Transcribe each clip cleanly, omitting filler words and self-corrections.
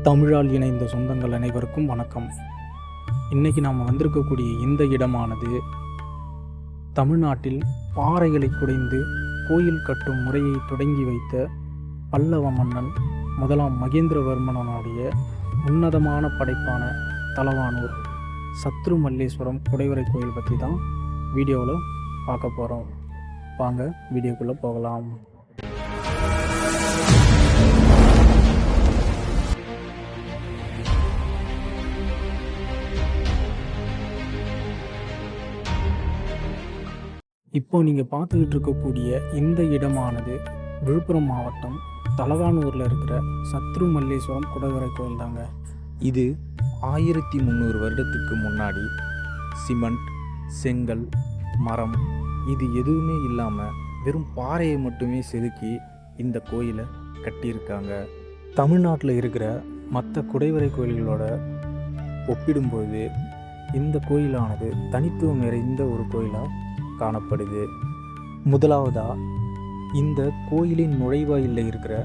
தமிழால் இணைந்த சொந்தங்கள் அனைவருக்கும் வணக்கம். இன்றைக்கி நாம் வந்திருக்கக்கூடிய இந்த இடமானது தமிழ்நாட்டில் பாறைகளை குடைந்து கோயில் கட்டும் முறையை தொடங்கி வைத்த பல்லவ மன்னன் முதலாம் மகேந்திரவர்மனுடைய உன்னதமான படைப்பான தலவானூர் சத்ருமல்லேஸ்வரம் குடைவரை கோயில் பற்றி தான் வீடியோவில் பார்க்க போகிறோம். வாங்க வீடியோக்குள்ளே போகலாம். இப்போ நீங்கள் பார்த்துக்கிட்டு இருக்கக்கூடிய இந்த இடமானது விழுப்புரம் மாவட்டம் தலவானூரில் இருக்கிற சத்ருமல்லேஸ்வரம் குடைவரை கோயில் தாங்க. இது 1300 வருடத்துக்கு முன்னாடி சிமெண்ட், செங்கல், மரம் இது எதுவுமே இல்லாமல் வெறும் பாறையை மட்டுமே செதுக்கி இந்த கோயிலை கட்டியிருக்காங்க. தமிழ்நாட்டில் இருக்கிற மற்ற குடைவரை கோயில்களோட ஒப்பிடும்போது இந்த கோயிலானது தனித்துவம் நிறைந்த ஒரு கோயிலாக காணப்படுது. முதலாவதாக இந்த கோயிலின் நுழைவாயிலில் இருக்கிற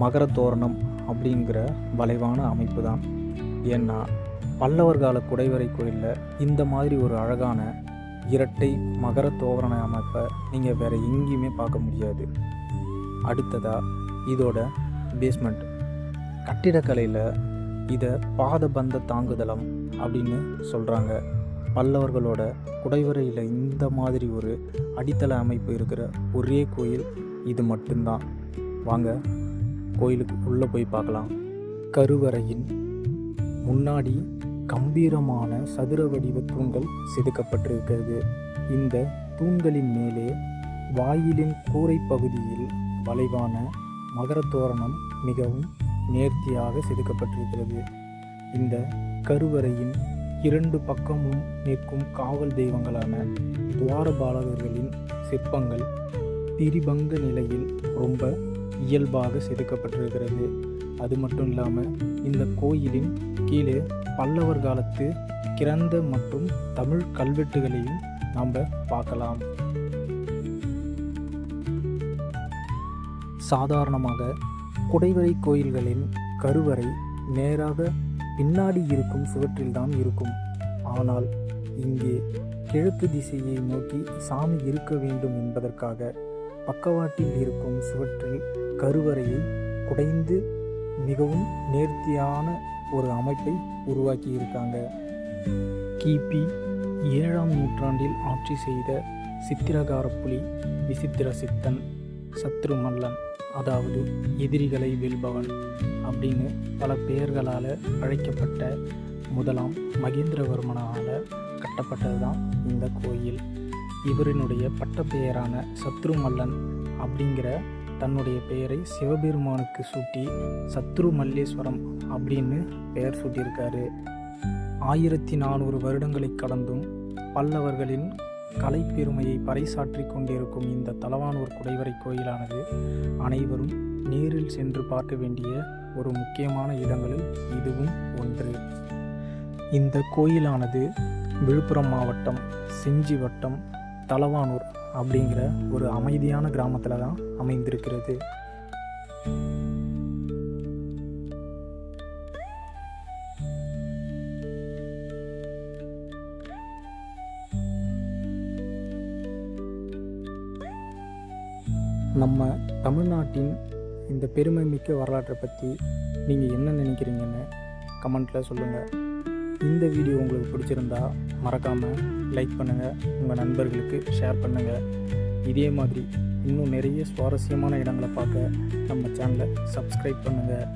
மகர தோரணம் அப்படிங்கிற வளைவான அமைப்பு தான். ஏன்னா பல்லவர் கால குடைவரை கோயிலில் இந்த மாதிரி ஒரு அழகான இரட்டை மகர தோரண அமைப்பை நீங்கள் வேறு எங்கேயுமே பார்க்க முடியாது. அடுத்ததாக இதோட பேஸ்மெண்ட் கட்டிடக்கலையில் இதை பாதபந்த தாங்குதளம் அப்படின்னு சொல்கிறாங்க. பல்லவர்களோட குடைவரையில் இந்த மாதிரி ஒரு அடித்தள அமைப்பு இருக்கிற ஒரே கோயில் இது மட்டும்தான். வாங்க கோயிலுக்கு உள்ளே போய் பார்க்கலாம். கருவறையின் முன்னாடி கம்பீரமான சதுர வடிவ தூண்கள் செதுக்கப்பட்டிருக்கிறது. இந்த தூண்களின் மேலே வாயிலின் கூரை பகுதியில் வளைவான மகர தோரணம் மிகவும் நேர்த்தியாக செதுக்கப்பட்டிருக்கிறது. இந்த கருவறையின் இரண்டு பக்கமும் நிற்கும் காவல் தெய்வங்களான துவாரபாலகர்களின் சிற்பங்கள் திரிபங்க நிலையில் ரொம்ப இயல்பாக செதுக்கப்பட்டிருக்கிறது. அது மட்டும் இல்லாமல் இந்த கோயிலின் கீழே பல்லவர் காலத்து கிரந்த மற்றும் தமிழ் கல்வெட்டுகளையும் நாம் பார்க்கலாம். சாதாரணமாக குடைவரை கோயில்களின் கருவறை நேராக பின்னாடி இருக்கும் சுவற்றில்தான் இருக்கும். ஆனால் இங்கே கிழக்கு திசையை நோக்கி சாமி இருக்க வேண்டும் என்பதற்காக பக்கவாட்டில் இருக்கும் சுவற்றில் கருவறையை குடைந்து மிகவும் நேர்த்தியான ஒரு அமைப்பை உருவாக்கி இருக்காங்க. கிபி 7ஆம் நூற்றாண்டில் ஆட்சி செய்த சித்திரகார புலி விசித்திர சித்தன் சத்ருமல்லன், அதாவது எதிரிகளை வெல்பவன் அப்படின்னு பல பெயர்களால் அழைக்கப்பட்ட முதலாம் மகேந்திரவர்மனால் கட்டப்பட்டது தான் இந்த கோயில். இவரினுடைய பட்டப்பெயரான சத்ருமல்லன் அப்படிங்கிற தன்னுடைய பெயரை சிவபெருமானுக்கு சூட்டி சத்ருமல்லேஸ்வரம் அப்படின்னு பெயர் சூட்டியிருக்காரு. 1400 வருடங்களை கடந்தும் பல்லவர்களின் கலைப்பெருமையை பறைசாற்றி கொண்டிருக்கும் இந்த தலவானூர் குடைவரை கோயிலானது அனைவரும் நேரில் சென்று பார்க்க வேண்டிய ஒரு முக்கியமான இடங்களில் இதுவும் ஒன்று. இந்த கோயிலானது விழுப்புரம் மாவட்டம் செஞ்சி வட்டம் தலவானூர் அப்படிங்கிற ஒரு அமைதியான கிராமத்தில் தான் அமைந்திருக்கிறது. நம்ம தமிழ்நாட்டின் இந்த பெருமை மிக்க வரலாற்றை பற்றி நீங்கள் என்ன நினைக்கிறீங்கன்னு கமெண்ட்டில் சொல்லுங்கள். இந்த வீடியோ உங்களுக்கு பிடிச்சிருந்தா மறக்காமல் லைக் பண்ணுங்கள், உங்கள் நண்பர்களுக்கு ஷேர் பண்ணுங்கள். இதே மாதிரி இன்னும் நிறைய சுவாரஸ்யமான இடங்களை பார்க்க நம்ம சேனலை சப்ஸ்கிரைப் பண்ணுங்கள்.